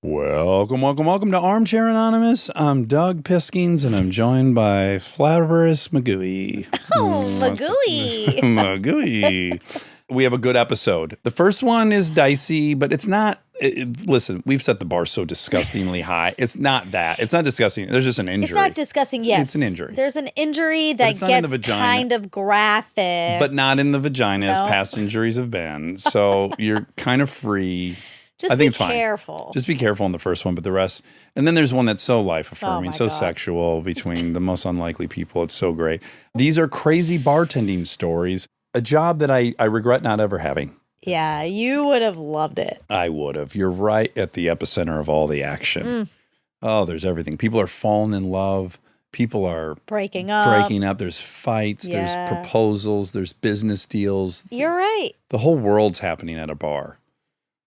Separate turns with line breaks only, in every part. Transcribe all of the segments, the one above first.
Welcome to Armchair Anonymous. I'm Doug Piskins, and I'm joined by Flavorous Magooey.
Oh, Magooey.
Magooey. We have a good episode. The first one is dicey, but it's not. Listen, we've set the bar so disgustingly high. It's not that. It's not disgusting. There's just an injury.
It's not disgusting, yes.
It's an injury.
There's an injury that gets kind of graphic.
But not in the vagina as past injuries have been. So you're kind of free.
I think it's careful.
Just be careful in the first one, but the rest. And then there's one that's so life-affirming, so sexual between the most unlikely people. It's so great. These are crazy bartending stories, a job that I regret not ever having.
Yeah, you would have loved it.
I would have. You're right at the epicenter of all the action. Oh, there's everything. People are falling in love. People are breaking up. There's fights. There's proposals. There's business deals.
You're right.
The whole world's happening at a bar.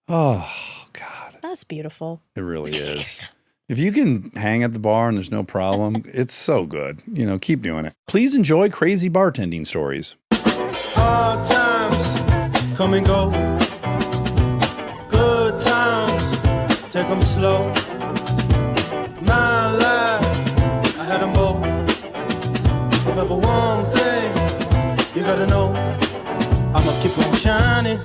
Oh, God.
That's beautiful.
It really is. If you can hang at the bar and there's no problem, it's so good. You know, keep doing it. Please enjoy crazy bartending stories.
Hard times come and go. Good times, take them slow. My life, I had them both. But one thing you gotta know, I'ma keep on shining.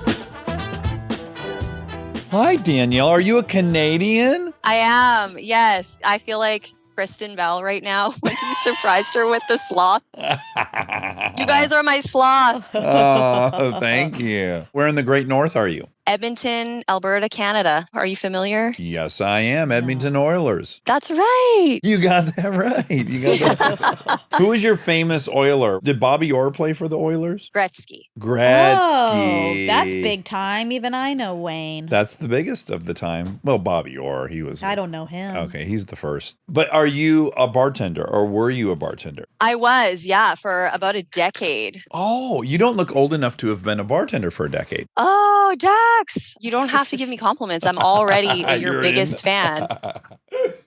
Hi, Danielle. Are you a Canadian?
I am, yes. I feel like Kristen Bell right now when he surprised her with the sloth. You guys are my sloth.
Oh, thank you. Where in the Great North are you?
Edmonton, Alberta, Canada. Are you familiar?
Yes, I am. Edmonton Oilers.
That's right.
You got that right. Who is your famous Oiler? Did Bobby Orr play for the Oilers?
Gretzky.
Oh, that's big time. Even I know Wayne.
That's the biggest of the time. Well, Bobby Orr, he was.
I don't know him.
Okay, he's the first. But are you a bartender or were you a bartender?
I was, yeah, for about a decade.
Oh, you don't look old enough to have been a bartender for a decade.
Oh, Dax, you don't have to give me compliments. I'm already your biggest fan.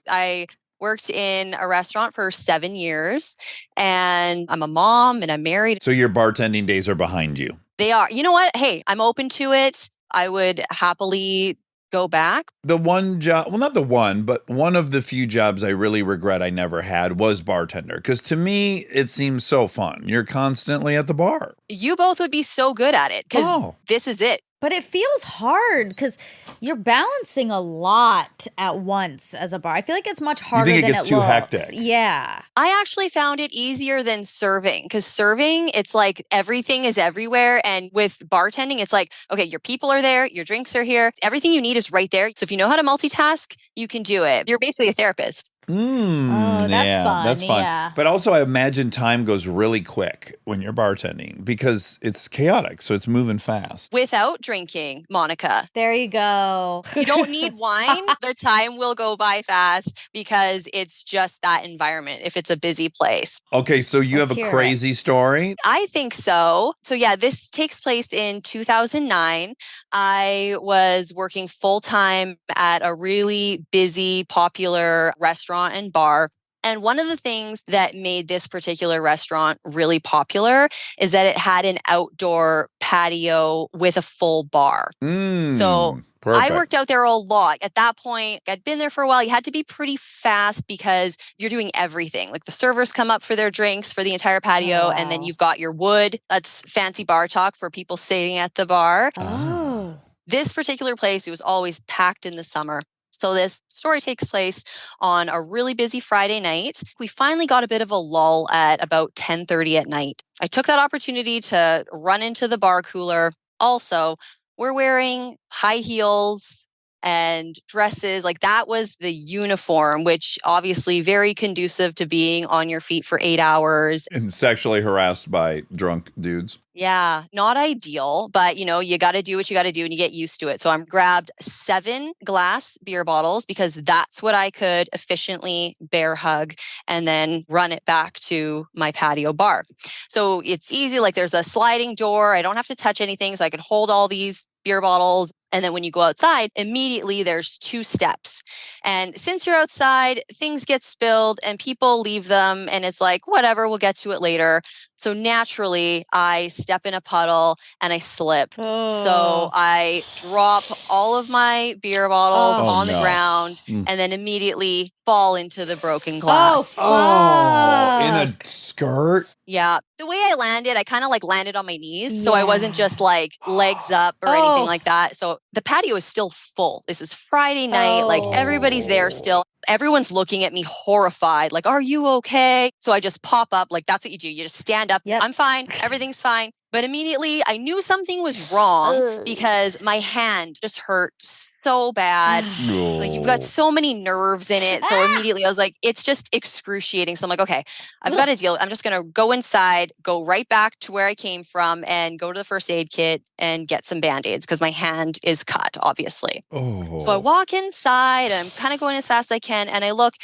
I worked in a restaurant for 7 years and I'm a mom and I'm married.
So your bartending days are behind you.
They are. You know what? Hey, I'm open to it. I would happily go back.
The one job, well, not the one, but one of the few jobs I really regret I never had was bartender. Because to me, it seems so fun. You're constantly at the bar.
You both would be so good at it because this is it.
But it feels hard because you're balancing a lot at once as a bar. I feel like it's much harder than it looks.
You think it gets too hectic?
Yeah.
I actually found it easier than serving because serving, it's like everything is everywhere. And with bartending, it's like, okay, your people are there, your drinks are here. Everything you need is right there. So if you know how to multitask, you can do it. You're basically a therapist.
Oh, that's fun.
That's fun.
Yeah.
But also, I imagine time goes really quick when you're bartending because it's chaotic. So it's moving fast.
Without drinking, Monica.
There you go.
You don't need wine. The time will go by fast because it's just that environment if it's a busy place.
Okay, so you have a crazy story?
I think so. So yeah, this takes place in 2009. I was working full-time at a really busy, popular restaurant and bar. And one of the things that made this particular restaurant really popular is that it had an outdoor patio with a full bar. So perfect. I worked out there a lot. At that point, I'd been there for a while. You had to be pretty fast because you're doing everything. Like the servers come up for their drinks for the entire patio, and then you've got your wood. That's fancy bar talk for people sitting at the bar.
Oh.
This particular place, it was always packed in the summer. So this story takes place on a really busy Friday night. We finally got a bit of a lull at about 10:30 at night. I took that opportunity to run into the bar cooler. Also, we're wearing high heels and dresses. Like that was the uniform, which obviously very conducive to being on your feet for 8 hours.
And sexually harassed by drunk dudes.
Yeah, not ideal, but you know, you got to do what you got to do and you get used to it. So I grabbed 7 glass beer bottles because that's what I could efficiently bear hug and then run it back to my patio bar. So it's easy. Like there's a sliding door. I don't have to touch anything. So I could hold all these beer bottles. And then when you go outside, immediately there's 2 steps. And since you're outside, things get spilled and people leave them. And it's like, whatever, we'll get to it later. So naturally, I step in a puddle and I slip. So I drop all of my beer bottles on the ground and then immediately fall into the broken glass.
In a skirt?
Yeah. The way I landed, I kind of like landed on my knees. So I wasn't just like legs up or anything like that. So the patio is still full. This is Friday night. Like everybody's there still. Everyone's looking at me horrified. Like, are you okay? So I just pop up. Like, that's what you do. You just stand up. I'm fine. Everything's fine. But immediately I knew something was wrong because my hand just hurt so bad. Like you've got so many nerves in it. So immediately I was like, it's just excruciating. So I'm like, okay, I've got to deal. I'm just going to go inside, go right back to where I came from and go to the first aid kit and get some Band-Aids because my hand is cut, obviously. So I walk inside and I'm kind of going as fast as I can. And I look,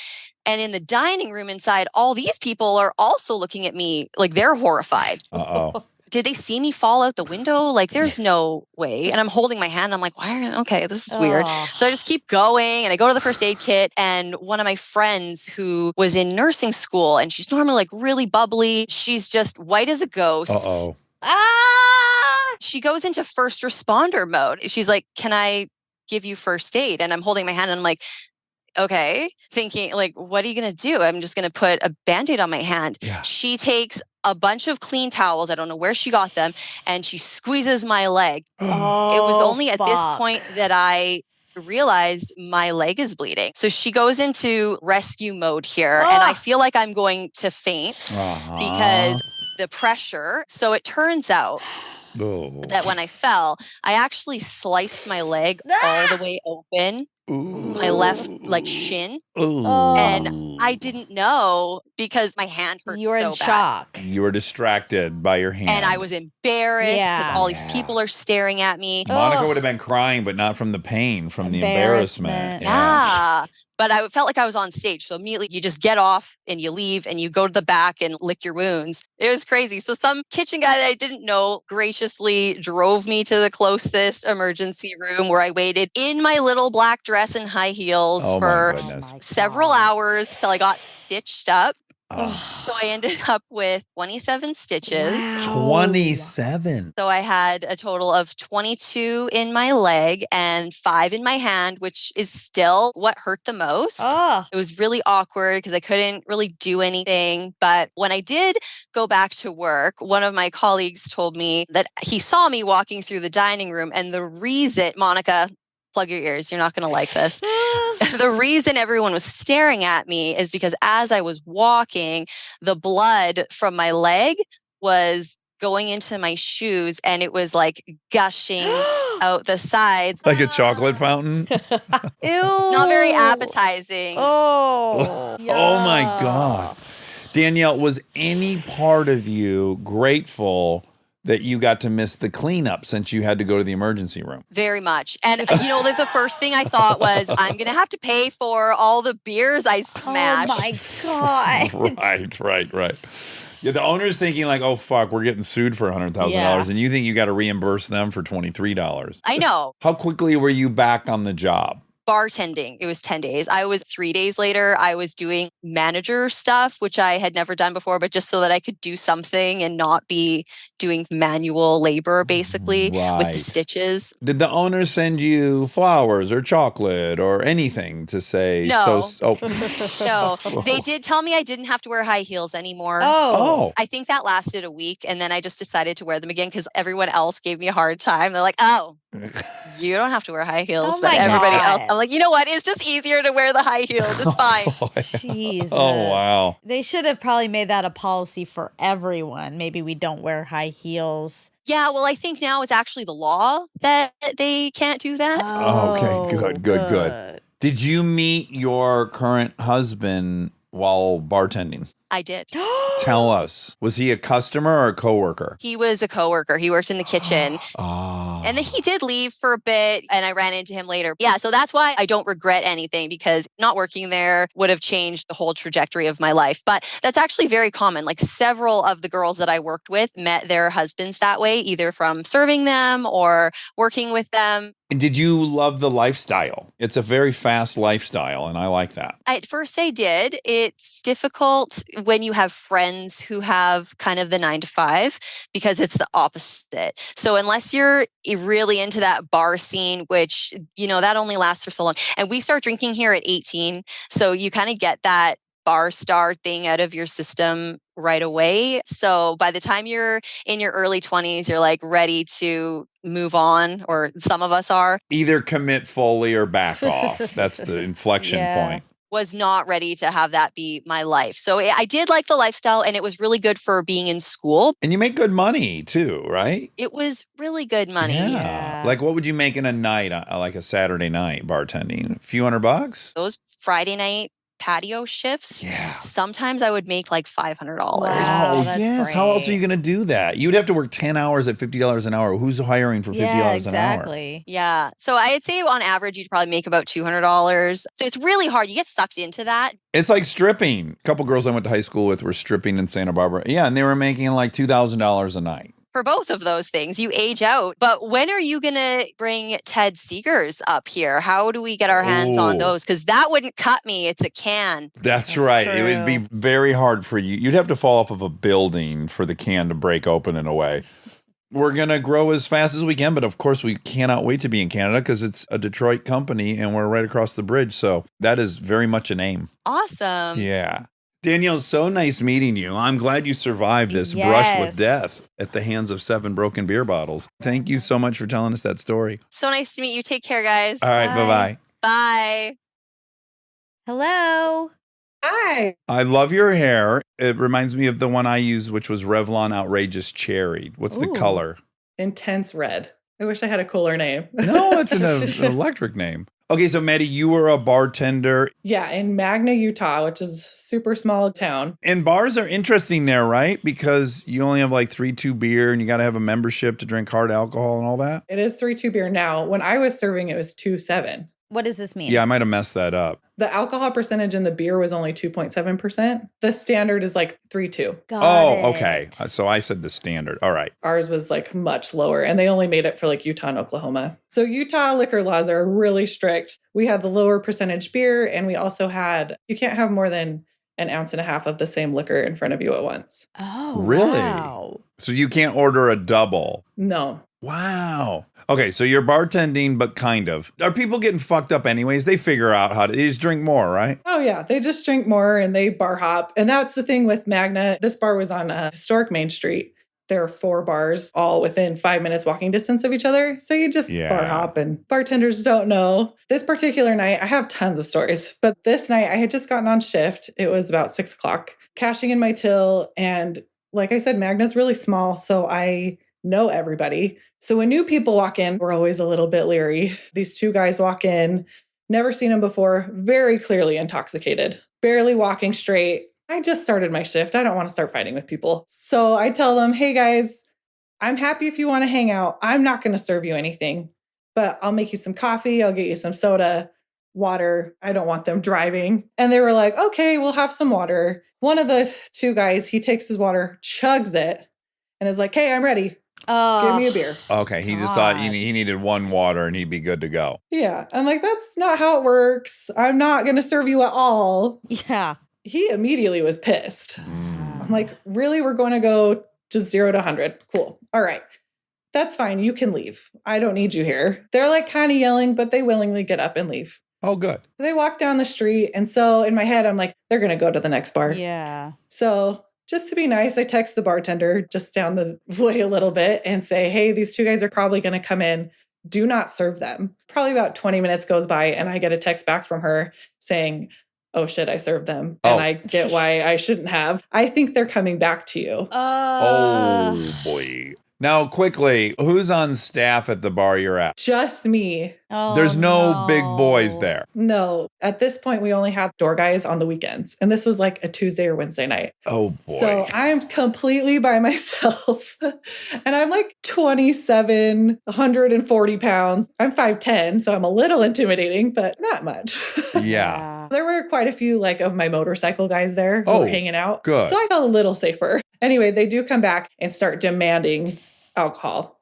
and in the dining room inside, all these people are also looking at me like they're horrified. Did they see me fall out the window? Like, there's no way. And I'm holding my hand. I'm like, okay, this is weird. So I just keep going and I go to the first aid kit. And one of my friends who was in nursing school and she's normally like really bubbly. She's just white as a ghost. She goes into first responder mode. She's like, can I give you first aid? And I'm holding my hand and I'm like, okay, thinking like, what are you going to do? I'm just going to put a Band-Aid on my hand. She takes a bunch of clean towels. I don't know where she got them. And she squeezes my leg. It was only at this point that I realized my leg is bleeding. So she goes into rescue mode here. And I feel like I'm going to faint because the pressure. So it turns out that when I fell, I actually sliced my leg all the way open. My left like shin. And I didn't know because my hand hurt so bad.
You were in shock.
You were distracted by your hand.
And I was embarrassed because all these people are staring at me.
Monica would have been crying, but not from the pain, from the embarrassment.
Yeah. But I felt like I was on stage. So immediately you just get off and you leave and you go to the back and lick your wounds. It was crazy. So some kitchen guy that I didn't know graciously drove me to the closest emergency room where I waited in my little black dress and high heels for several hours till I got stitched up. So I ended up with 27 stitches.
27.
So I had a total of 22 in my leg and 5 in my hand, which is still what hurt the most. It was really awkward because I couldn't really do anything. But when I did go back to work, one of my colleagues told me that he saw me walking through the dining room. And the reason, Monica, plug your ears, you're not going to like this. The reason everyone was staring at me is because as I was walking, the blood from my leg was going into my shoes and it was like gushing out the sides.
Like a chocolate fountain?
Ew.
Not very appetizing.
Oh my God. Danielle, was any part of you grateful that you got to miss the cleanup since you had to go to the emergency room?
Very much. And, you know, the first thing I thought was, I'm going to have to pay for all the beers I smashed.
Oh, my God.
Right. Yeah, the owner's thinking like, oh, fuck, we're getting sued for $100,000. And you think you got to reimburse them for $23.
I know.
How quickly were you back on the job?
Bartending. It was 10 days. I was 3 days later. I was doing manager stuff, which I had never done before, but just so that I could do something and not be doing manual labor, basically, with the stitches.
Did the owner send you flowers or chocolate or anything to say?
No. No. They did tell me I didn't have to wear high heels anymore. I think that lasted a week. And then I just decided to wear them again because everyone else gave me a hard time. They're like, oh, you don't have to wear high heels, but everybody else. I'm like, you know what? It's just easier to wear the high heels. It's fine.
Jesus.
Oh, wow.
They should have probably made that a policy for everyone. Maybe we don't wear high heels.
Yeah, well, I think now it's actually the law that they can't do that.
Okay, good. Did you meet your current husband while bartending?
I did.
Tell us. Was he a customer or a coworker?
He was a coworker. He worked in the kitchen.
Oh.
And then he did leave for a bit and I ran into him later. Yeah, so that's why I don't regret anything because not working there would have changed the whole trajectory of my life. But that's actually very common. Like several of the girls that I worked with met their husbands that way, either from serving them or working with them.
Did you love the lifestyle? It's a very fast lifestyle, and I like that.
At first I did. It's difficult when you have friends who have kind of the 9 to 5 because it's the opposite. So unless you're really into that bar scene, which, that only lasts for so long. And we start drinking here at 18. So you kind of get that bar star thing out of your system right away. So by the time you're in your early 20s, you're like ready to move on, or some of us are.
Either commit fully or back off. That's the inflection point.
Was not ready to have that be my life. So I did like the lifestyle and it was really good for being in school.
And you make good money too, right?
It was really good money.
Yeah. Like what would you make in a night, like a Saturday night bartending? A few $100?
Those Friday night patio shifts.
Yeah.
Sometimes I would make like $500.
Wow, that's
yes.
great.
How else are you going to do that? You'd have to work 10 hours at $50 an hour. Who's hiring for $50 an hour?
Yeah. So I'd say on average, you'd probably make about $200. So it's really hard. You get sucked into that.
It's like stripping. A couple girls I went to high school with were stripping in Santa Barbara. Yeah. And they were making like $2,000 a night.
For both of those things, you age out. But when are you going to bring Ted Seegers up here? How do we get our hands on those? Because that wouldn't cut me. It's a can.
That's right.
True.
It would be very hard for you. You'd have to fall off of a building for the can to break open in a way. We're going to grow as fast as we can. But of course, we cannot wait to be in Canada because it's a Detroit company and we're right across the bridge. So that is very much an aim.
Awesome.
Yeah. Danielle, so nice meeting you. I'm glad you survived this brush with death at the hands of 7 broken beer bottles. Thank you so much for telling us that story.
So nice to meet you. Take care, guys.
All right. Bye-bye.
Bye.
Hello.
Hi.
I love your hair. It reminds me of the one I used, which was Revlon Outrageous Cherry. What's the color?
Intense red. I wish I had a cooler name.
No, it's an electric name. Okay, so Maddie, you were a bartender.
Yeah, in Magna, Utah, which is a super small town.
And bars are interesting there, right? Because you only have like 3.2 beer and you got to have a membership to drink hard alcohol and all that.
It is 3.2 beer now. When I was serving, it was 2.7.
What does this mean?
Yeah, I might have messed that up.
The alcohol percentage in the beer was only 2.7%. The standard is like 3.2.
Got it.
Okay. So I said the standard. All right.
Ours was like much lower, and they only made it for like Utah and Oklahoma. So Utah liquor laws are really strict. We had the lower percentage beer, and we also had, you can't have more than 1.5 ounces of the same liquor in front of you at once.
Oh,
really?
Wow.
So you can't order a double?
No.
Wow. Okay, so you're bartending, but kind of. Are people getting fucked up anyways? They figure out how to, they just drink more, right?
Oh, yeah. They just drink more and they bar hop. And that's the thing with Magna. This bar was on historic Main Street. There are 4 bars all within 5 minutes walking distance of each other. So you just bar hop and bartenders don't know. This particular night, I have tons of stories, but this night I had just gotten on shift. It was about 6 o'clock, cashing in my till. And like I said, Magna's really small. So I know everybody. So when new people walk in, we're always a little bit leery. These 2 guys walk in, never seen them before, very clearly intoxicated, barely walking straight. I just started my shift. I don't want to start fighting with people. So I tell them, hey guys, I'm happy if you want to hang out. I'm not going to serve you anything, but I'll make you some coffee. I'll get you some soda, water. I don't want them driving. And they were like, okay, we'll have some water. One of the 2 guys, he takes his water, chugs it, and is like, hey, I'm ready. Give me a beer.
Okay, he just thought he needed 1 water and he'd be good to go.
Yeah. I'm like, that's not how it works. I'm not going to serve you at all.
Yeah.
He immediately was pissed. I'm like, really? We're going to go just 0 to 100. Cool. All right. That's fine. You can leave. I don't need you here. They're like kind of yelling, but they willingly get up and leave.
Oh, good.
They walk down the street. And so in my head, I'm like, they're going to go to the next bar.
Yeah.
So just to be nice, I text the bartender just down the way a little bit and say, hey, these 2 guys are probably going to come in. Do not serve them. Probably about 20 minutes goes by and I get a text back from her saying, oh shit, I served them. And I get why I shouldn't have. I think they're coming back to you.
Oh boy. Now, quickly, who's on staff at the bar you're at?
Just me.
Oh,
There's no big boys there.
No. At this point, we only have door guys on the weekends. And this was like a Tuesday or Wednesday night.
Oh, boy.
So I'm completely by myself. And I'm like 27, 140 pounds. I'm 5'10", so I'm a little intimidating, but not much.
Yeah.
There were quite a few like of my motorcycle guys there who were hanging out.
Good.
So I felt a little safer. Anyway, they do come back and start demanding alcohol.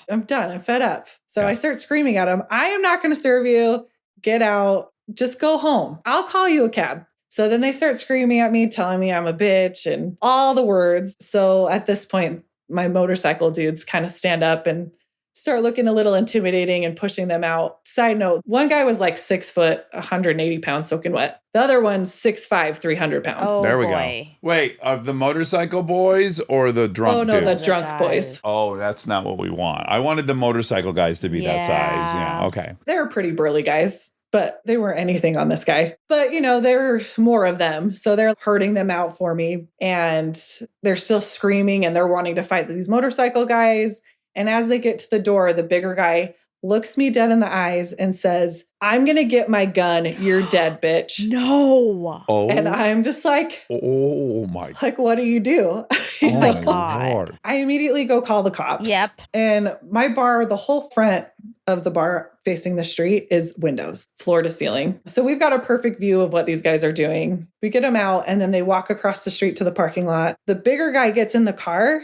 I'm done. I'm fed up. So I start screaming at them. I am not going to serve you. Get out. Just go home. I'll call you a cab. So then they start screaming at me, telling me I'm a bitch and all the words. So at this point, my motorcycle dudes kind of stand up and start looking a little intimidating and pushing them out. Side note, one guy was like 6 foot, 180 pounds soaking wet. The other one's 6'5", 300 pounds.
Oh,
there we
boy.
go. Wait, of the motorcycle boys or the drunk
Oh, no,
dudes?
the drunk boys.
Oh, that's not what we want. I wanted the motorcycle guys to be that size. Yeah, okay.
They were pretty burly guys, but they weren't anything on this guy. But, you know, there were more of them. So they're herding them out for me. And they're still screaming and they're wanting to fight these motorcycle guys. And as they get to the door, the bigger guy looks me dead in the eyes and says, I'm going to get my gun. You're dead, bitch.
No.
Oh.
And I'm just like,
oh my.
Like, what do you do?
Oh my
Like,
Lord.
I immediately go call the cops.
Yep.
And my bar, the whole front of the bar facing the street is windows, floor to ceiling. So we've got a perfect view of what these guys are doing. We get them out and then they walk across the street to the parking lot. The bigger guy gets in the car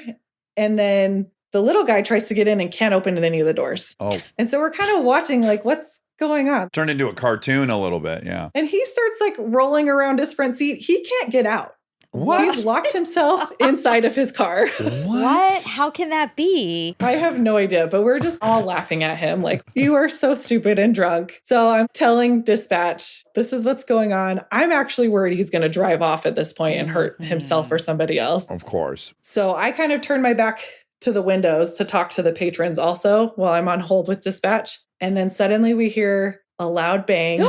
and then the little guy tries to get in and can't open any of the doors.
Oh.
And so we're kind of watching like, what's going on?
Turned into a cartoon a little bit, yeah.
And he starts like rolling around his front seat. He can't get out.
What?
He's locked himself inside of his car.
What? How can that be?
I have no idea, but we're just all laughing at him. Like, you are so stupid and drunk. So I'm telling dispatch, this is what's going on. I'm actually worried he's going to drive off at this point and hurt himself or somebody else.
Of course.
So I kind of turn my back to the windows to talk to the patrons also while I'm on hold with dispatch. And then suddenly we hear a loud bang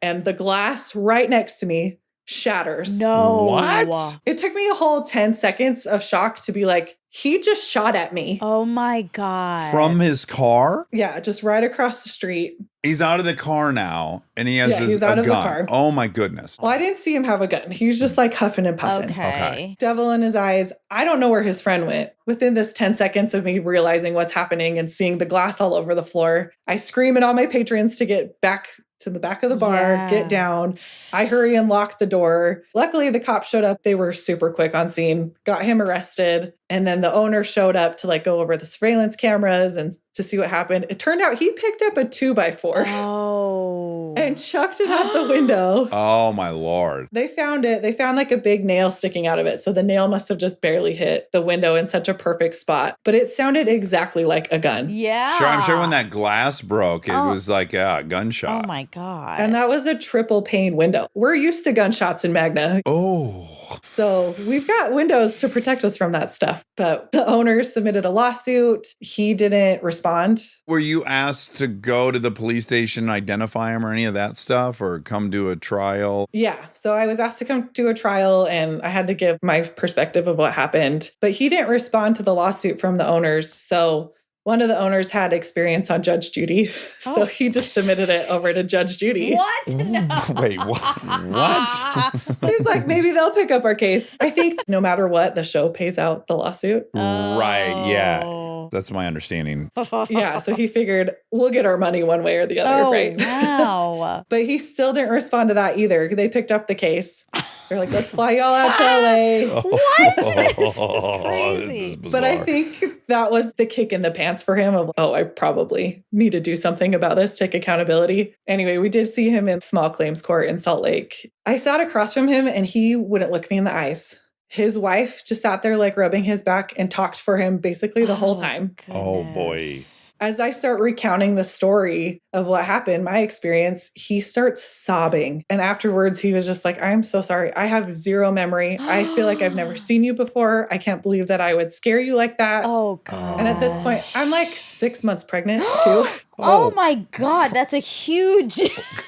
and the glass right next to me shatters.
No.
What?
It took me a whole 10 seconds of shock to be like, he just shot at me.
Oh my God.
From his car?
Yeah, just right across the street.
He's out of the car now and he has
he's
a
out of the
gun.
car.
Oh my goodness.
Well, I didn't see him have a gun. He was just like huffing and puffing.
Okay.
Devil in his eyes. I don't know where his friend went. Within this 10 seconds of me realizing what's happening and seeing the glass all over the floor, I scream at all my patrons to get back to the back of the bar, get down. I hurry and lock the door. Luckily, the cops showed up. They were super quick on scene, got him arrested. And then the owner showed up to like go over the surveillance cameras and to see what happened. It turned out he picked up a 2x4 and chucked it out the window.
Oh my Lord.
They found it. They found like a big nail sticking out of it. So the nail must have just barely hit the window in such a perfect spot. But it sounded exactly like a gun.
Yeah.
Sure, I'm sure when that glass broke, it was like a gunshot.
Oh my God.
And that was a triple pane window. We're used to gunshots in Magna.
Oh.
So we've got windows to protect us from that stuff. But the owner submitted a lawsuit. He didn't respond.
Were you asked to go to the police station and identify him or any of that stuff or come to a trial?
Yeah. So I was asked to come to a trial and I had to give my perspective of what happened. But he didn't respond to the lawsuit from the owners. So one of the owners had experience on Judge Judy. So he just submitted it over to Judge Judy.
What? No.
Wait, what? What?
He's like, maybe they'll pick up our case. I think no matter what, the show pays out the lawsuit.
Right, yeah. That's my understanding.
Yeah, so he figured we'll get our money one way or the other, right?
Wow.
But he still didn't respond to that either. They picked up the case. They're like, let's fly y'all out to LA.
What? This is
Oh,
crazy.
this is bizarre.
But I think that was the kick in the pants for him of, oh, I probably need to do something about this, take accountability. Anyway, we did see him in small claims court in Salt Lake. I sat across from him and he wouldn't look me in the eyes. His wife just sat there like rubbing his back and talked for him basically the whole time.
Oh, boy.
As I start recounting the story of what happened, my experience, he starts sobbing. And afterwards, he was just like, I'm so sorry. I have zero memory. I feel like I've never seen you before. I can't believe that I would scare you like that.
Oh, God.
And at this point, I'm like 6 months pregnant too.
Oh my God. That's a huge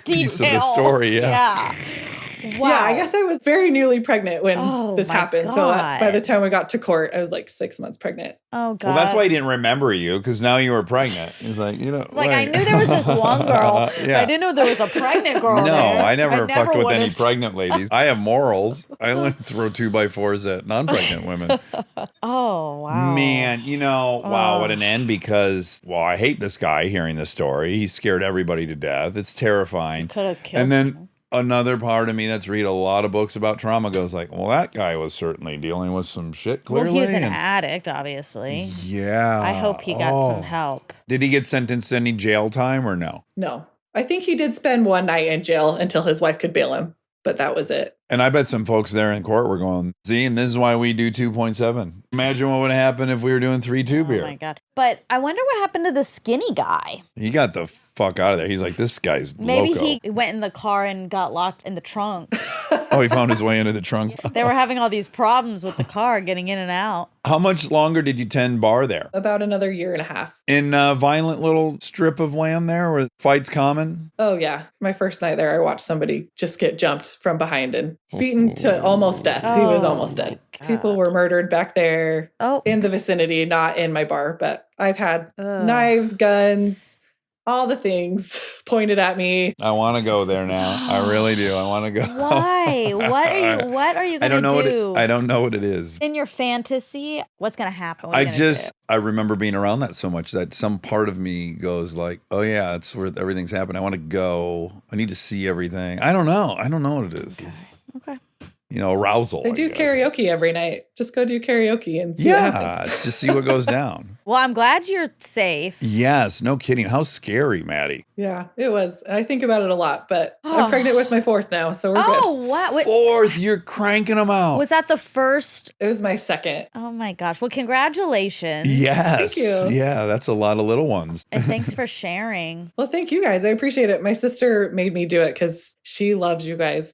Piece
detail.
of the story, yeah.
Wow.
Yeah, I guess I was very newly pregnant when this happened.
God.
So by the time we got to court, I was like 6 months pregnant.
Oh, God.
Well, that's why he didn't remember you, because now you were pregnant. He's like,
It's like, I knew there was this one girl.
Yeah.
I didn't know there was a pregnant girl.
No,
there.
I never fucked with any
would've-
pregnant ladies. I have morals. I only throw 2x4s at non-pregnant women.
Oh, wow.
Man, wow, what an end, because, well, I hate this guy hearing this story. He scared everybody to death. It's terrifying.
Could have killed
And then
him.
another part of me that's read a lot of books about trauma goes like, well, that guy was certainly dealing with some shit, clearly.
Well, he was an addict, obviously.
Yeah.
I hope he got some help.
Did he get sentenced to any jail time or no?
No. I think he did spend one night in jail until his wife could bail him, but that was it.
And I bet some folks there in court were going, see, and this is why we do 2.7. Imagine what would happen if we were doing 3.2 beer.
Oh, my God. But I wonder what happened to the skinny guy.
He got the fuck out of there. He's like, this guy's
Maybe
loco.
he went in the car and got locked in the trunk.
Oh, he found his way into the trunk.
They were having all these problems with the car getting in and out.
How much longer did you tend bar there?
About another year and a half.
In a violent little strip of land there where fights common?
Oh, yeah. My first night there, I watched somebody just get jumped from behind and beaten to almost death. He was almost dead. People were murdered back there in the vicinity, not in my bar, but I've had knives, guns, all the things pointed at me.
I want to go there now. I really do. I want to go.
Why? What are you going to do?
I don't know what it is.
In your fantasy, what's going to happen? What are you gonna do?
I remember being around that so much that some part of me goes like, oh yeah, it's where everything's happening. I want to go. I need to see everything. I don't know. I don't know what it is.
Okay.
Arousal.
They do karaoke every night. Just go do karaoke and see what happens.
It's just see what goes down.
Well, I'm glad you're safe.
Yes, no kidding. How scary, Maddie.
Yeah, it was. I think about it a lot, but I'm pregnant with my fourth now, so we're good.
Oh, wow. Wait,
Fourth, you're cranking them out.
was that the first?
It was my second.
Oh, my gosh. Well, congratulations.
Yes.
Thank you.
Yeah, that's a lot of little ones.
And thanks for sharing.
Well, thank you guys. I appreciate it. My sister made me do it because she loves you guys.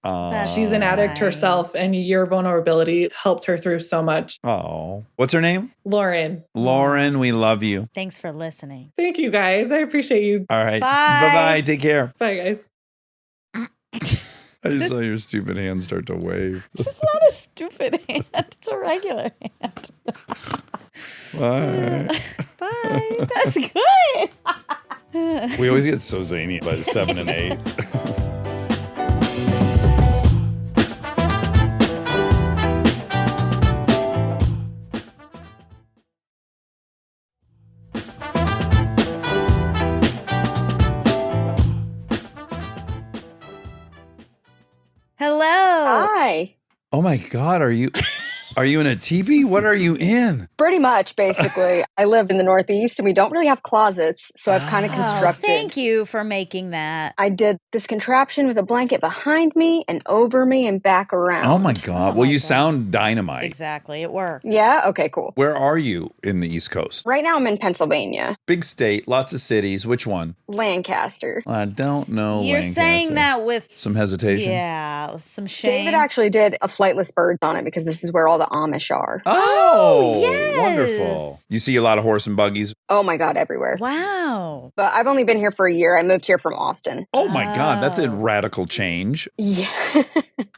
She's an addict herself, and your vulnerability helped her through so much.
Oh. What's her name?
Lauren.
Lauren, we love you.
Thanks for listening.
Thank you guys. I appreciate you.
All right.
Bye.
Bye-bye. Take care.
Bye, guys.
I just saw your stupid hand start to wave.
It's not a stupid hand. It's a regular hand.
Bye.
Bye. That's good.
We always get so zany by the 7 and 8.
Hello.
Hi.
Oh my God, are you in a teepee? What are you in?
Pretty much, basically. I live in the Northeast and we don't really have closets, so I've kind of constructed.
Thank you for making that.
I did this contraption with a blanket behind me and over me and back around.
Oh my God. Well, you sound dynamite.
Exactly. It worked.
Yeah? Okay, cool.
Where are you in the East Coast?
Right now I'm in Pennsylvania.
Big state, lots of cities. Which one?
Lancaster.
I don't know.
You're
Lancaster.
saying that with
some hesitation.
Yeah, some shame.
David actually did a flightless birds on it because this is where all the Amish are.
Oh,
yes.
wonderful. You see a lot of horse and buggies.
Oh my God, everywhere.
Wow.
But I've only been here for a year. I moved here from Austin.
Oh my God, that's a radical change.
Yeah.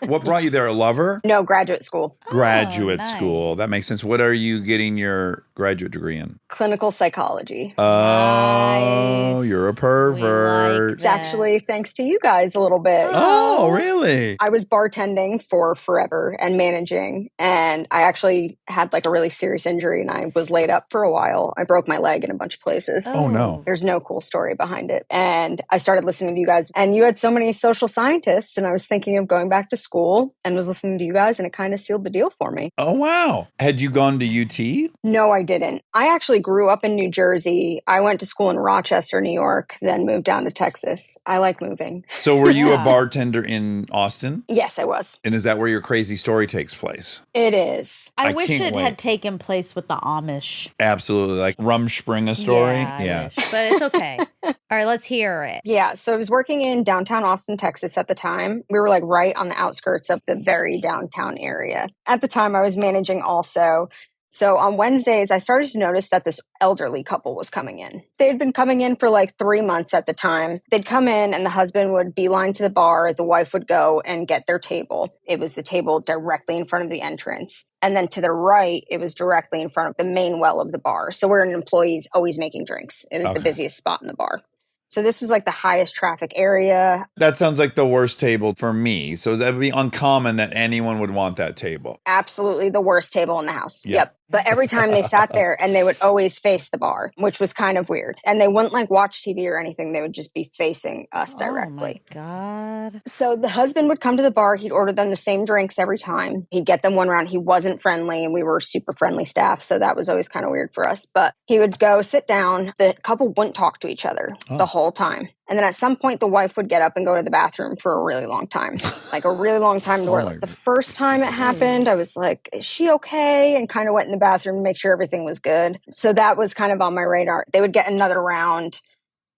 What brought you there? A lover?
No, graduate school.
Graduate
nice.
school. That makes sense. What are you getting your graduate degree in?
Clinical psychology.
Oh,
Nice.
you're a
We
pervert.
like
It's actually thanks to you guys a little bit.
Oh, really?
I was bartending for forever and managing, and I actually had like a really serious injury and I was laid up for a while. I broke my leg in a bunch of places.
Oh, no.
There's no cool story behind it. And I started listening to you guys, and you had so many social scientists, and I was thinking of going back to school and was listening to you guys, and it kind of sealed the deal for me.
Oh, wow. Had you gone to UT?
No, I didn't. I actually grew up in New Jersey. I went to school in Rochester, New York, then moved down to Texas. I like moving.
So were you a
Yeah.
bartender in Austin?
Yes, I was.
And is that where your crazy story takes place?
It is.
I
I
wish
can't
it
wait.
had taken place with the Amish.
Absolutely. Like Rumspringa story?
Yeah, I wish. But it's okay. All right, let's hear it.
Yeah, so I was working in downtown Austin, Texas at the time. We were like right on the outskirts of the very downtown area. At the time, I was managing also. So on Wednesdays, I started to notice that this elderly couple was coming in. They had been coming in for like 3 months at the time. They'd come in and the husband would beeline to the bar. The wife would go and get their table. It was the table directly in front of the entrance. And then to the right, it was directly in front of the main well of the bar. So we're an employees always making drinks. It was the busiest spot in the bar. So this was like the highest traffic area.
That sounds like the worst table for me. So that would be uncommon that anyone would want that table.
Absolutely the worst table in the house. Yep. But every time they sat there and they would always face the bar, which was kind of weird. And they wouldn't like watch TV or anything. They would just be facing us directly.
Oh my God.
So the husband would come to the bar. He'd order them the same drinks every time. He'd get them one round. He wasn't friendly and we were super friendly staff. So that was always kind of weird for us. But he would go sit down. The couple wouldn't talk to each other the whole time. And then at some point, the wife would get up and go to the bathroom for a really long time. Like a really long time. To where like the first time it happened, I was like, is she okay? And kind of went in the bathroom to make sure everything was good. So that was kind of on my radar. They would get another round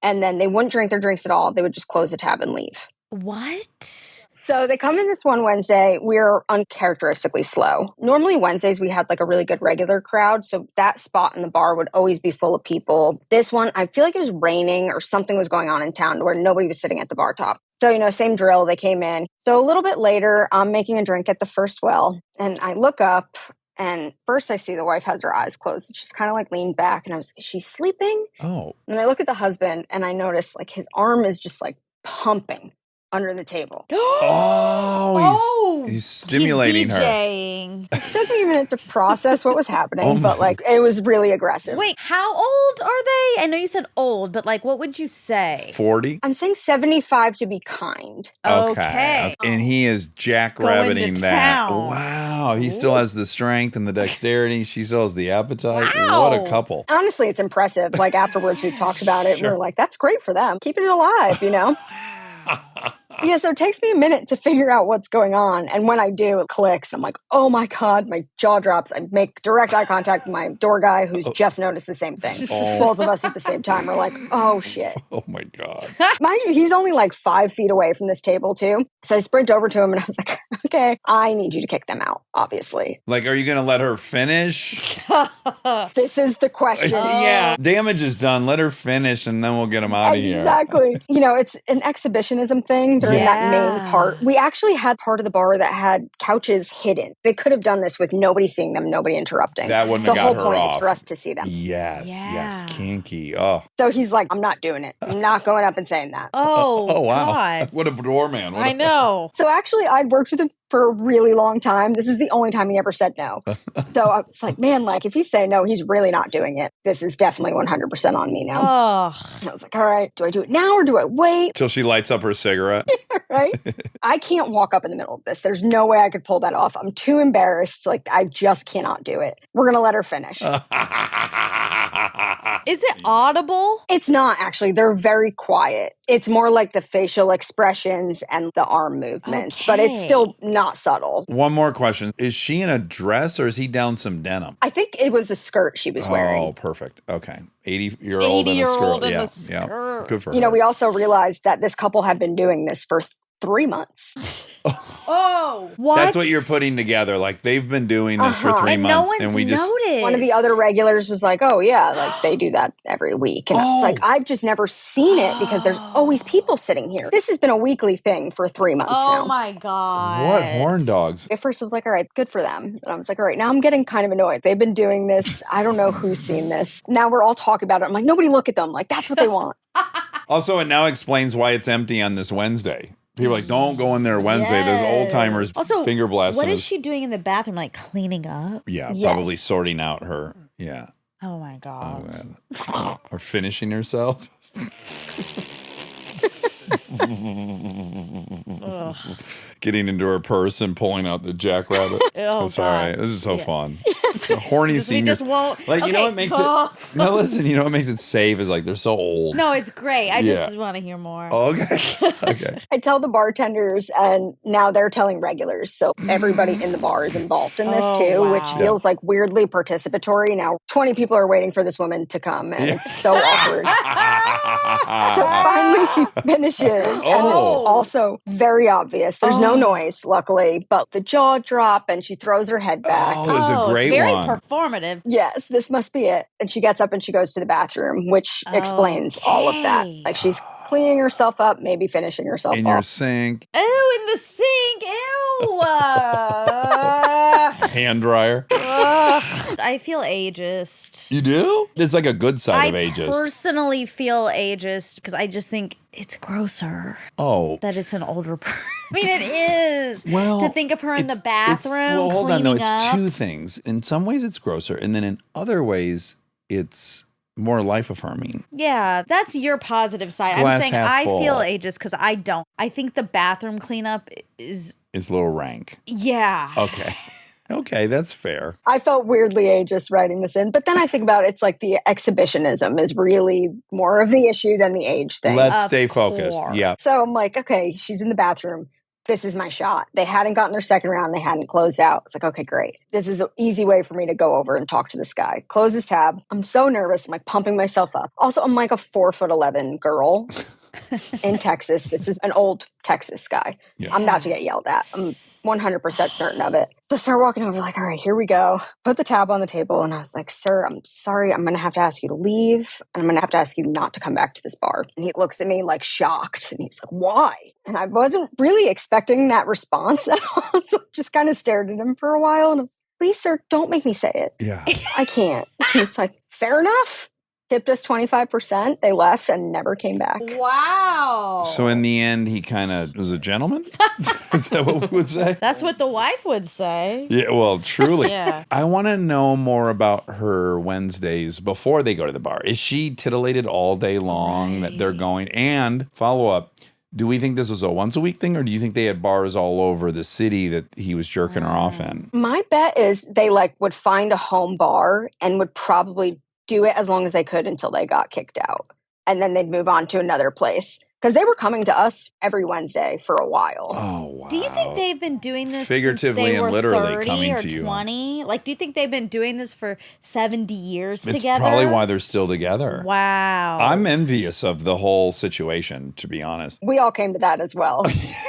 and then they wouldn't drink their drinks at all. They would just close the tab and leave.
What?
So they come in this one Wednesday. We're uncharacteristically slow. Normally Wednesdays, we had like a really good regular crowd. So that spot in the bar would always be full of people. This one, I feel like it was raining or something was going on in town where nobody was sitting at the bar top. So, same drill. They came in. So a little bit later, I'm making a drink at the first well and I look up and first I see the wife has her eyes closed. She's kind of like leaned back and is she sleeping?
Oh.
And I look at the husband and I notice like his arm is just like pumping under the table.
He's stimulating her.
DJing.
It took me a minute to process what was happening, but like it was really aggressive.
Wait, how old are they? I know you said old, but like what would you say?
40?
I'm saying 75 to be kind.
Okay.
And he is jackrabbiting that. Wow. He still has the strength and the dexterity. She still has the appetite.
Wow.
What a couple.
Honestly, it's impressive. Like afterwards we talked about it. We were like, that's great for them. Keeping it alive, Yeah, so it takes me a minute to figure out what's going on. And when I do, it clicks. I'm like, oh my God, my jaw drops. I make direct eye contact with my door guy who's just noticed the same thing. Both of us at the same time are like, oh shit.
Oh my God.
Mind you, he's only like 5 feet away from this table too. So I sprint over to him and I was like, okay, I need you to kick them out, obviously.
Like, are you going to let her finish?
This is the question.
Yeah. Damage is done. Let her finish and then we'll get them out of here.
Exactly. It's an exhibitionism thing during that main part. We actually had part of the bar that had couches hidden. They could have done this with nobody seeing them, nobody interrupting.
That wouldn't have got her off.
The whole point is for us to see them.
Yes. Kinky. Oh.
So he's like, I'm not doing it. I'm not going up and saying that.
Oh,
wow.
God.
What a doorman.
I know.
So actually, I'd worked with him for a really long time. This was the only time he ever said no. So I was like, man, like if he's saying no, he's really not doing it. This is definitely 100% on me now.
Oh.
I was like, all right, do I do it now or do I wait?
Till she lights up her cigarette.
Right? I can't walk up in the middle of this. There's no way I could pull that off. I'm too embarrassed. Like, I just cannot do it. We're going to let her finish.
Is it audible?
It's not actually. They're very quiet. It's more like the facial expressions and the arm movements, but it's still not subtle.
One more question. Is she in a dress or is he down some denim?
I think it was a skirt she was wearing.
Oh, perfect. Okay. 80-year-old in a skirt.
In a skirt.
Yeah. Good for her.
We also realized that this couple had been doing this for 3 months.
Oh, what?
That's what you're putting together. Like they've been doing this for 3
and
months,
no one's
and we just
noticed.
One of the other regulars was like, "Oh yeah, like they do that every week." And I was like, "I've just never seen it because there's always people sitting here. This has been a weekly thing for 3 months now."
Oh my God!
What horn dogs?
At first, I was like, "All right, good for them." And I was like, "All right, now I'm getting kind of annoyed. They've been doing this. I don't know who's seen this. Now we're all talking about it. I'm like, nobody look at them. Like that's what they want."
Also, it now explains why it's empty on this Wednesday. People are like, don't go in there Wednesday. There's old timers finger blasting.
What is she doing in the bathroom? Like cleaning up?
Yeah, probably sorting out her. Yeah.
Oh my God.
Or finishing herself. Getting into her purse and pulling out the jackrabbit. Sorry, this is so fun. It's a horny seniors.
We just won't.
Like, you know what makes it? No, listen. You know what makes it safe is like they're so old.
No, it's great. I just want to hear more.
Oh, okay. Okay.
I tell the bartenders, and now they're telling regulars. So everybody in the bar is involved in this too, which feels like weirdly participatory. Now 20 people are waiting for this woman to come, and it's so awkward. So finally she finishes, and it's also very obvious. There's no noise, luckily, but the jaw drop, and she throws her head back.
Oh, it was a great
very
one.
performative.
Yes, this must be it. And she gets up and she goes to the bathroom, which explains all of that. Like she's cleaning herself up, maybe finishing herself
In
off.
your sink.
Ew, in the sink. Ew.
Hand dryer.
I feel ageist.
You do? It's like a good side of
I
ageist.
personally feel ageist because I just think it's grosser that it's an older person. I mean, it is.
Well,
to think of her in the bathroom
well, hold on.
cleaning
No, it's
up.
two things. In some ways, it's grosser. And then in other ways, it's more life affirming.
Yeah, that's your positive side.
Glass
I'm saying
half
I
full.
feel ageist because I don't. I think the bathroom cleanup is.
It's a little rank.
Yeah.
Okay. Okay, that's fair.
I felt weirdly ageist writing this in, but then I think about it, it's like the exhibitionism is really more of the issue than the age thing.
Let's stay focused. Yeah.
So I'm like, okay, she's in the bathroom. This is my shot. They hadn't gotten their second round. They hadn't closed out. It's like, okay, great. This is an easy way for me to go over and talk to this guy. Close his tab. I'm so nervous. I'm like pumping myself up. Also, I'm like a 4'11" girl in Texas. This is an old Texas guy.
Yeah.
I'm about to get yelled at. I'm 100% certain of it. So I start walking over like, all right, here we go. Put the tab on the table. And I was like, sir, I'm sorry. I'm going to have to ask you to leave. And I'm going to have to ask you not to come back to this bar. And he looks at me like shocked. And he's like, why? And I wasn't really expecting that response at all. So I just kind of stared at him for a while. And I was like, please, sir, don't make me say it.
Yeah.
I can't. And he's like, fair enough. Tipped us 25%. They left and never came back.
Wow.
So in the end, he kind of was a gentleman? Is that what we would say?
That's what the wife would say.
Yeah, well, truly.
Yeah.
I want to know more about her Wednesdays before they go to the bar. Is she titillated all day long that they're going? And follow up, do we think this was a once a week thing, or do you think they had bars all over the city that he was jerking her off in?
My bet is they would find a home bar and would probably do it as long as they could until they got kicked out. And then they'd move on to another place. Because they were coming to us every Wednesday for a while.
Oh, wow.
Do you think they've been doing this
Figuratively
since they
and
were
literally
30
coming
or
to you?
20? Like, do you think they've been doing this for 70 years
It's
together?
probably why they're still together.
Wow.
I'm envious of the whole situation, to be honest.
We all came to that as well.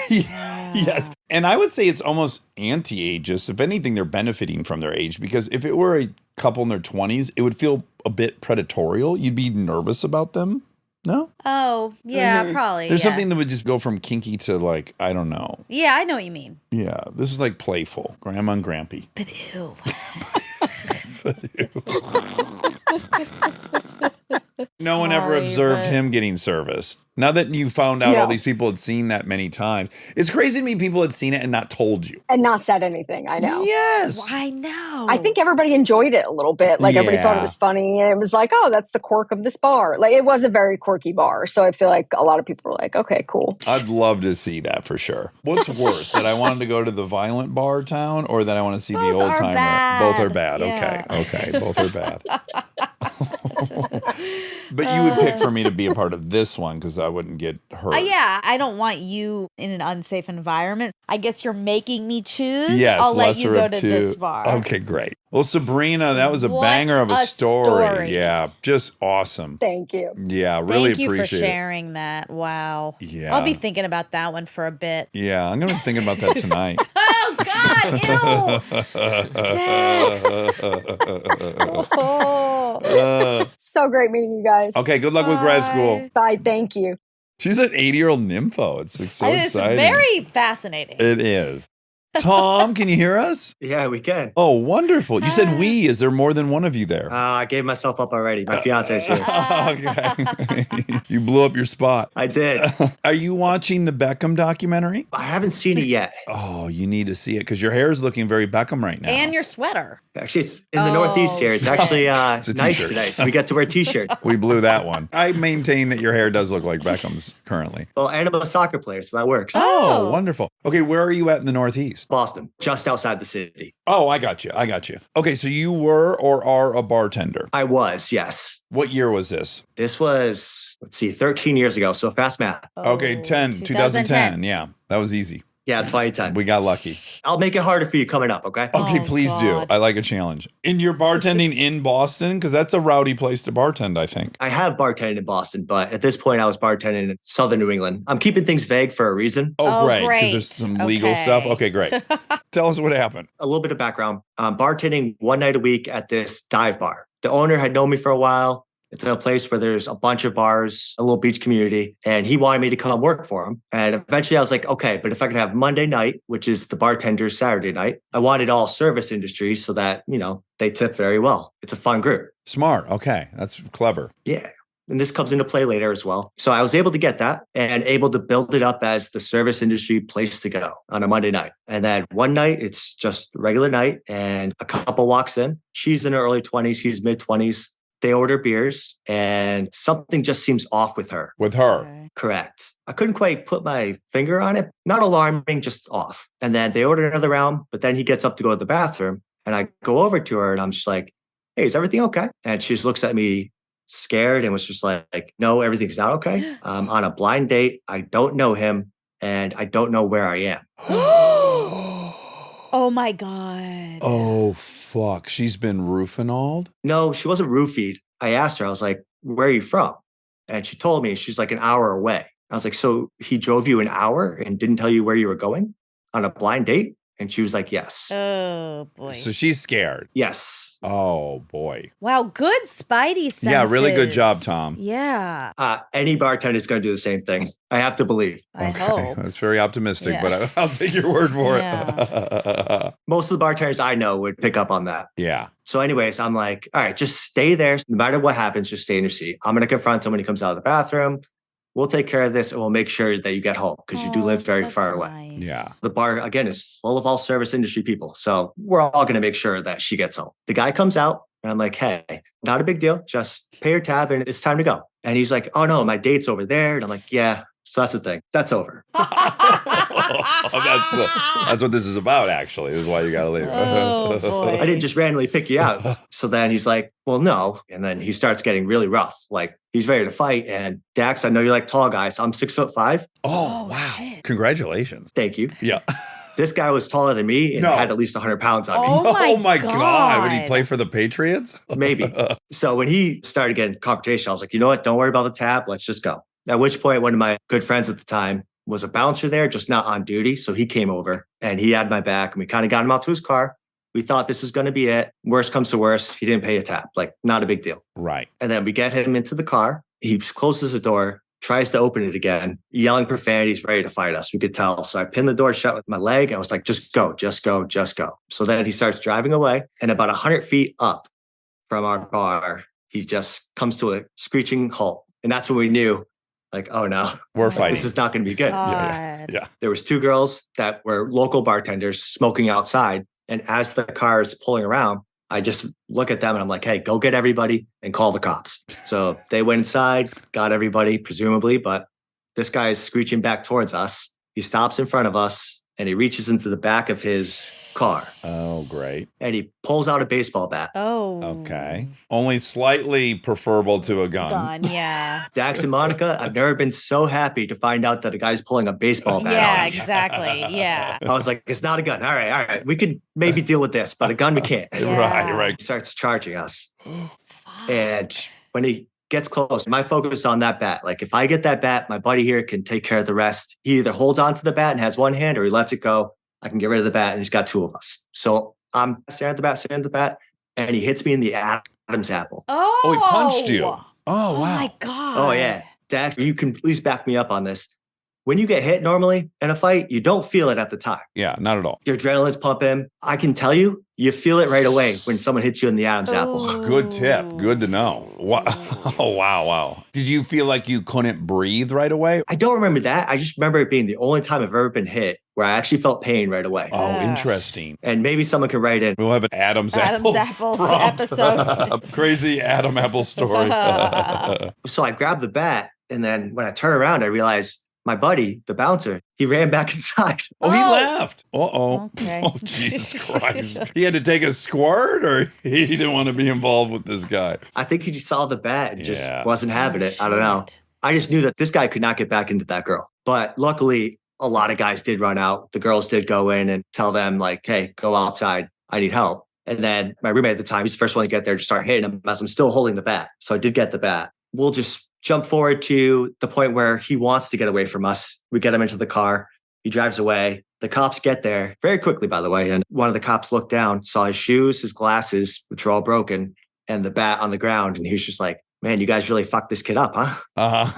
Yes. And I would say it's almost anti-ageist. If anything, they're benefiting from their age, because if it were a couple in their 20s, it would feel a bit predatorial. You'd be nervous about them. No?
Oh, yeah, probably.
There's
yeah.
something that would just go from kinky to like, I don't know.
Yeah, I know what you mean.
Yeah. This is like playful. Grandma and Grampy.
But ew.
No one ever
Sorry,
observed
but-
him getting serviced. Now that you found out all these people had seen that many times, it's crazy to me people had seen it and not told you.
And not said anything, I know.
Yes.
I know.
I think everybody enjoyed it a little bit. Like everybody thought it was funny. And it was like, oh, that's the quirk of this bar. Like it was a very quirky bar. So I feel like a lot of people were like, okay, cool.
I'd love to see that for sure. What's worse, that I wanted to go to the violent bar town or that I want to see the
Both
old
are
timer?
bad.
Both are bad.
Yeah.
Okay. Both are bad. But you would pick for me to be a part of this one because I wouldn't get hurt.
Yeah, I don't want you in an unsafe environment. I guess you're making me choose.
Yes,
I'll let you
lesser
go
of
to
two.
this bar.
Okay, great. Well, Sabrina, that was a
What
banger of a
a story.
Yeah, just awesome.
Thank you.
Yeah, really
Thank you for
appreciate it.
sharing that. Wow.
Yeah.
I'll be thinking about that one for a bit.
Yeah, I'm going to be thinking about that tonight.
Oh, God, ew.
So great meeting you guys.
Okay, good luck with grad school.
Bye. Thank you.
She's an 80-year-old nympho. It's so
It's
exciting.
very fascinating.
It is. Tom, can you hear us?
Yeah, we can.
Oh, wonderful. You said we. Is there more than one of you there?
I gave myself up already. My fiance's here.
Okay. You blew up your spot.
I did.
Are you watching the Beckham documentary?
I haven't seen it yet.
Oh, you need to see it because your hair is looking very Beckham right now.
And your sweater.
Actually, it's in the Northeast here. It's actually
It's a
nice
t-shirt.
today, so we get to wear t-shirts.
We blew that one. I maintain that your hair does look like Beckham's currently.
Well, and I'm a soccer player, so that works.
Oh, wonderful. Okay, where are you at in the Northeast?
Boston, just outside the city.
Oh, I got you. Okay, so you were or are a bartender.
I was, yes.
What year was this?
This was, 13 years ago, so fast math.
Okay, 2010. Yeah, that was easy.
Yeah, 2010.
We got lucky.
I'll make it harder for you coming up, okay?
Okay,
Oh,
please
God.
do. I like a challenge. And you're bartending in Boston? Because that's a rowdy place to bartend, I think.
I have bartended in Boston, but at this point I was bartending in Southern New England. I'm keeping things vague for a reason.
Oh,
Oh,
great. Because
great.
there's some legal
Okay.
stuff. Okay, great. Tell us what happened.
A little bit of background. Bartending one night a week at this dive bar. The owner had known me for a while. It's in a place where there's a bunch of bars, a little beach community, and he wanted me to come work for him. And eventually I was like, okay, but if I could have Monday night, which is the bartender's Saturday night, I wanted all service industry so that, they tip very well. It's a fun group.
Smart. Okay. That's clever.
Yeah. And this comes into play later as well. So I was able to get that and able to build it up as the service industry place to go on a Monday night. And then one night, it's just a regular night and a couple walks in. She's in her early 20s, he's mid 20s. They order beers and something just seems off with her.
With her.
Okay.
Correct. I couldn't quite put my finger on it. Not alarming, just off. And then they order another round, but then he gets up to go to the bathroom. And I go over to her and I'm just like, hey, is everything okay? And she just looks at me scared and was just like, no, everything's not okay. I'm on a blind date. I don't know him and I don't know where I am.
Oh my God.
Oh, fuck. She's been roofinalled?
No, she wasn't roofied. I asked her, I was like, where are you from? And she told me she's like an hour away. I was like, so he drove you an hour and didn't tell you where you were going on a blind date? And she was like, yes.
Oh boy.
So she's scared.
Yes.
Oh, boy.
Wow, good spidey senses.
Yeah, really good job, Tom.
Yeah.
Any bartender is going to do the same thing. I have to believe.
I hope.
That's very optimistic,
Yeah.
but I'll take your word for
Yeah.
it.
Most of the bartenders I know would pick up on that.
Yeah.
So anyways, I'm like, all right, just stay there. No matter what happens, just stay in your seat. I'm going to confront him when he comes out of the bathroom. We'll take care of this and we'll make sure that you get home because you do live very
that's
far away.
nice.
Yeah.
The bar, again, is full of all service industry people. So we're all going to make sure that she gets home. The guy comes out and I'm like, hey, not a big deal. Just pay your tab and it's time to go. And he's like, oh no, my date's over there. And I'm like, yeah. So that's the thing. That's over.
That's what this is about, actually. This is why you got to leave.
Oh, boy.
I didn't just randomly pick you out. So then he's like, well, no. And then he starts getting really rough. Like he's ready to fight. And Dax, I know you like tall guys. I'm 6'5".
Oh, wow.
shit.
Congratulations.
Thank you.
Yeah.
This guy was taller than me and
No.
had at least 100 pounds on
Oh my
God. Would he
God.
play for the Patriots?
me. Maybe. So when he started getting confrontation, I was like, you know what? Don't worry about the tab. Let's just go. At which point, one of my good friends at the time was a bouncer there, just not on duty. So he came over and he had my back and we kind of got him out to his car. We thought this was going to be it. Worst comes to worst, he didn't pay a tab. Like, not a big deal.
Right.
And then we get him into the car. He closes the door, tries to open it again, yelling profanities, ready to fight us. We could tell. So I pinned the door shut with my leg. And I was like, just go, just go, just go. So then he starts driving away. And about 100 feet up from our bar, he just comes to a screeching halt. And that's when we knew, like, oh no,
We're fighting.
this is not going to be good.
God.
Yeah.
There was two girls that were local bartenders smoking outside. And as the car is pulling around, I just look at them and I'm like, hey, go get everybody and call the cops. So they went inside, got everybody, presumably, but this guy is screeching back towards us. He stops in front of us and he reaches into the back of his car
Oh, great.
and he pulls out a baseball bat.
Oh.
Okay. Only slightly preferable to a gun.
Gone, yeah.
Dax and Monica, I've never been so happy to find out that a guy's pulling a baseball bat
Yeah,
on me.
exactly. Yeah.
I was like, it's not a gun. All right. We could maybe deal with this, but a gun we can't.
Yeah.
Right.
He starts charging us. And when he gets close, my focus is on that bat. Like if I get that bat, my buddy here can take care of the rest. He either holds on to the bat and has one hand or he lets it go. I can get rid of the bat and he's got two of us. So I'm staring at the bat, and he hits me in the Adam's apple.
Oh.
Oh, he punched you.
Oh,
Oh, wow.
my God.
Oh, yeah. Dax, you can please back me up on this. When you get hit normally in a fight, you don't feel it at the time.
Yeah, not at all.
Your adrenaline's pumping. I can tell you, you feel it right away when someone hits you in the Adam's apple.
Oh.
Good tip. Good to know. Wow. Oh, wow. Did you feel like you couldn't breathe right away?
I don't remember that. I just remember it being the only time I've ever been hit where I actually felt pain right away.
Oh,
Yeah.
interesting.
And maybe someone could write in.
We'll have an Adam's
Adam's
apple
apple
prompt.
episode.
Crazy Adam apple story.
So I grabbed the bat. And then when I turn around, I realized my buddy, the bouncer, he ran back inside.
Oh, he
Oh.
left. Uh-oh.
Okay.
Oh, Jesus Christ. He had to take a squirt or he didn't want to be involved with this guy?
I think he just saw the bat and just
Yeah.
wasn't having it. I don't know.
Shit.
I just knew that this guy could not get back into that girl. But luckily, a lot of guys did run out. The girls did go in and tell them like, hey, go outside. I need help. And then my roommate at the time, he's the first one to get there, to start hitting him as I'm still holding the bat. So I did get the bat. We'll just jump forward to the point where he wants to get away from us. We get him into the car. He drives away. The cops get there very quickly, by the way. And one of the cops looked down, saw his shoes, his glasses, which were all broken, and the bat on the ground. And he was just like, man, you guys really fucked this kid up, huh?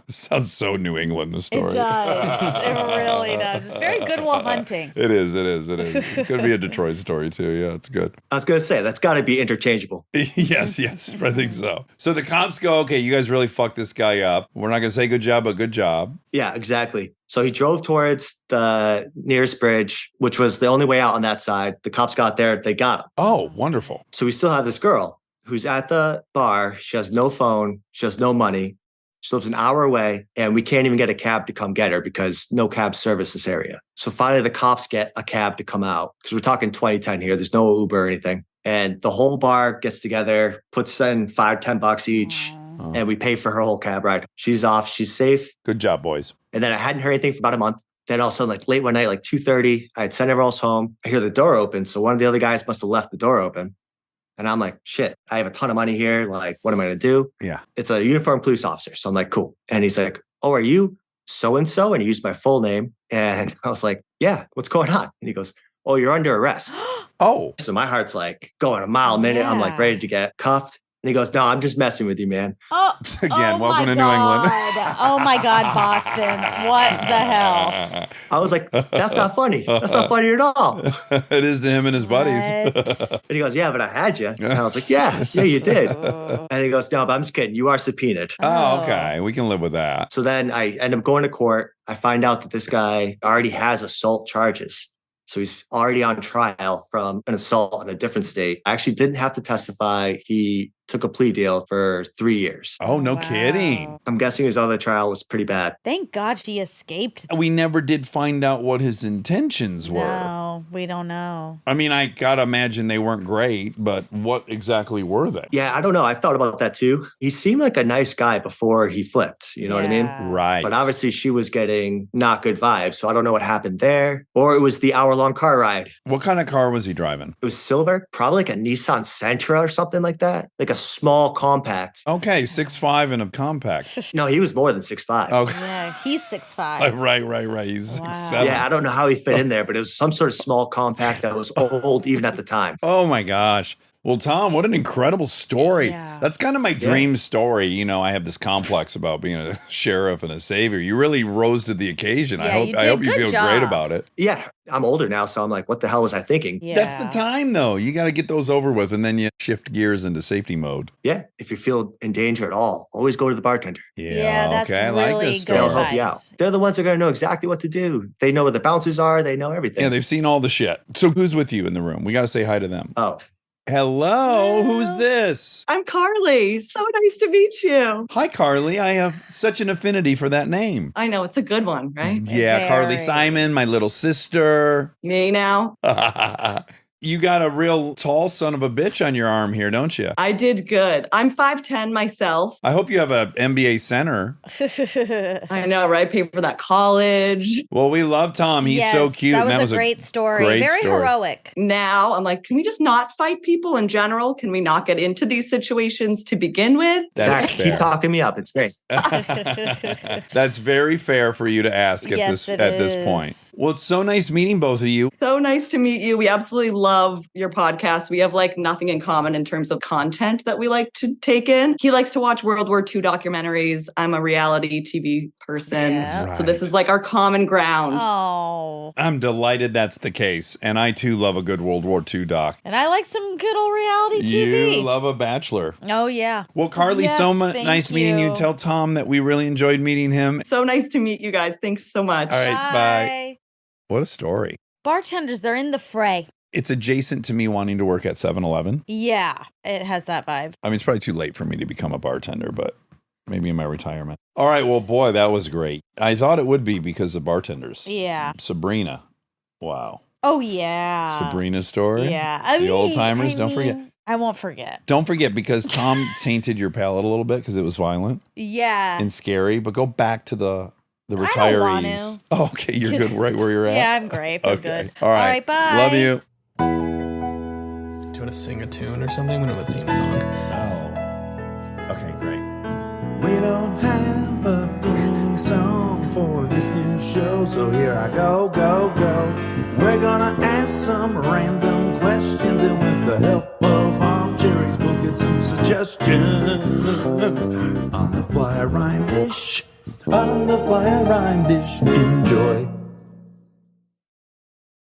Sounds so New England, the story.
It does. It really does. It's very Good Will Hunting.
It is. It could be a Detroit story, too. Yeah, it's good.
I was going to say, that's got to be interchangeable.
Yes, I think so. So the cops go, okay, you guys really fucked this guy up. We're not going to say good job, but good job.
Yeah, exactly. So he drove towards the nearest bridge, which was the only way out on that side. The cops got there. They got him.
Oh, wonderful.
So we still have this girl who's at the bar. She has no phone. She has no money. She lives an hour away, and we can't even get a cab to come get her because no cab service this area. So finally, the cops get a cab to come out because we're talking 2010 here. There's no Uber or anything. And the whole bar gets together, puts in $5-10 each, and we pay for her whole cab ride. She's off. She's safe.
Good job, boys.
And then I hadn't heard anything for about a month. Then all of a sudden, like late one night, like 2:30, I had sent everyone else home. I hear the door open. So one of the other guys must have left the door open. And I'm like, shit, I have a ton of money here. Like, what am I going to do?
Yeah.
It's a uniformed police officer. So I'm like, cool. And he's like, oh, are you so-and-so? And he used my full name. And I was like, yeah, what's going on? And he goes, oh, you're under arrest.
Oh.
So my heart's like going a mile a minute. I'm like ready to get cuffed. And he goes, no, I'm just messing with you, man.
Oh,
again, welcome to New England.
Oh my God, Boston. What the hell?
I was like, that's not funny. That's not funny at all.
It is to him and his buddies.
And he goes, yeah, but I had you. And I was like, yeah, you did. And he goes, no, but I'm just kidding. You are subpoenaed.
Oh, okay. We can live with that.
So then I end up going to court. I find out that this guy already has assault charges. So he's already on trial from an assault in a different state. I actually didn't have to testify. He took a plea deal for 3 years.
Oh, no kidding.
I'm guessing his other trial was pretty bad.
Thank God she escaped.
We never did find out what his intentions were.
No, we don't know.
I mean, I gotta imagine they weren't great, but what exactly were they?
Yeah, I don't know. I thought about that too. He seemed like a nice guy before he flipped. You know what I mean?
Right.
But obviously she was getting not good vibes. So I don't know what happened there. Or it was the hour-long car ride.
What kind of car was he driving?
It was silver, probably like a Nissan Sentra or something like that. Like a small compact.
Okay, 6'5" and a compact.
No, he was more than 6'5".
Okay.
Yeah, he's 6'5".
Right. He's 6'7".
Yeah, I don't know how he fit in there, but it was some sort of small compact that was old even at the time.
Oh my gosh. Well, Tom, what an incredible story.
Yeah.
That's kind of my dream story. You know, I have this complex about being a sheriff and a savior. You really rose to the occasion.
Yeah,
I hope you feel great about it.
Yeah, I'm older now, so I'm like, what the hell was I thinking?
Yeah.
That's the time, though. You got to get those over with, and then you shift gears into safety mode.
Yeah, if you feel in danger at all, always go to the bartender.
Yeah, that's
okay. I
really
like this
good
story.
They'll help you out. They're the ones that are going to know exactly what to do. They know what the bounces are. They know everything.
Yeah, they've seen all the shit. So who's with you in the room? We got to say hi to them.
Oh.
Hello, who's this?
I'm Carly. So nice to meet you.
Hi, Carly. I have such an affinity for that name.
I know, it's a good one, right?
Yeah,
Very.
Carly Simon, my little sister.
Me now.
You got a real tall son of a bitch on your arm here, don't you?
I did good. I'm 5'10" myself.
I hope you have a MBA center.
I know, right? Pay for that college.
Well, we love Tom. He's so cute.
That was a great story.
great
Very
story.
heroic.
Now I'm like, can we just not fight people in general? Can we not get into these situations to begin with?
That's
Keep
fair.
talking me up. It's great.
That's very fair for you to ask at
Yes,
this point. Well, it's so nice meeting both of you.
So nice to meet you. We absolutely love your podcast. We have like nothing in common in terms of content that we like to take in. He likes to watch World War II documentaries. I'm a reality TV person.
Yeah.
So this is like our common ground.
Oh.
I'm delighted that's the case. And I too love a good World War II doc.
And I like some good old reality TV.
You love a Bachelor.
Oh, yeah.
Well, Carly,
Yes,
nice
thank
meeting you.
you.
Tell Tom that we really enjoyed meeting him.
So nice to meet you guys. Thanks so much.
All right, bye. What a story.
Bartenders, they're in the fray.
It's adjacent to me wanting to work at 7-Eleven.
Yeah, it has that vibe.
I mean, it's probably too late for me to become a bartender, but maybe in my retirement. All right, well, boy, that was great. I thought it would be because of bartenders.
Yeah.
Sabrina. Wow.
Oh, yeah.
Sabrina's story.
Yeah.
The old timers, don't forget.
I won't forget.
Don't forget, because Tom tainted your palate a little bit because it was violent
Yeah.
and scary, but go back to the the
I don't want
retirees.
to.
Oh, okay. You're good right where you're at?
Yeah, I'm great. I'm
Okay.
good.
All right.
Bye.
Love you.
Do you want to sing a tune or something? We don't have a theme song.
Oh. Okay, great.
We don't have a theme song for this new show, so here I go. We're gonna ask some random questions, and with the help of Armcherries, we'll get some suggestions. On the fly rhyme dish, enjoy.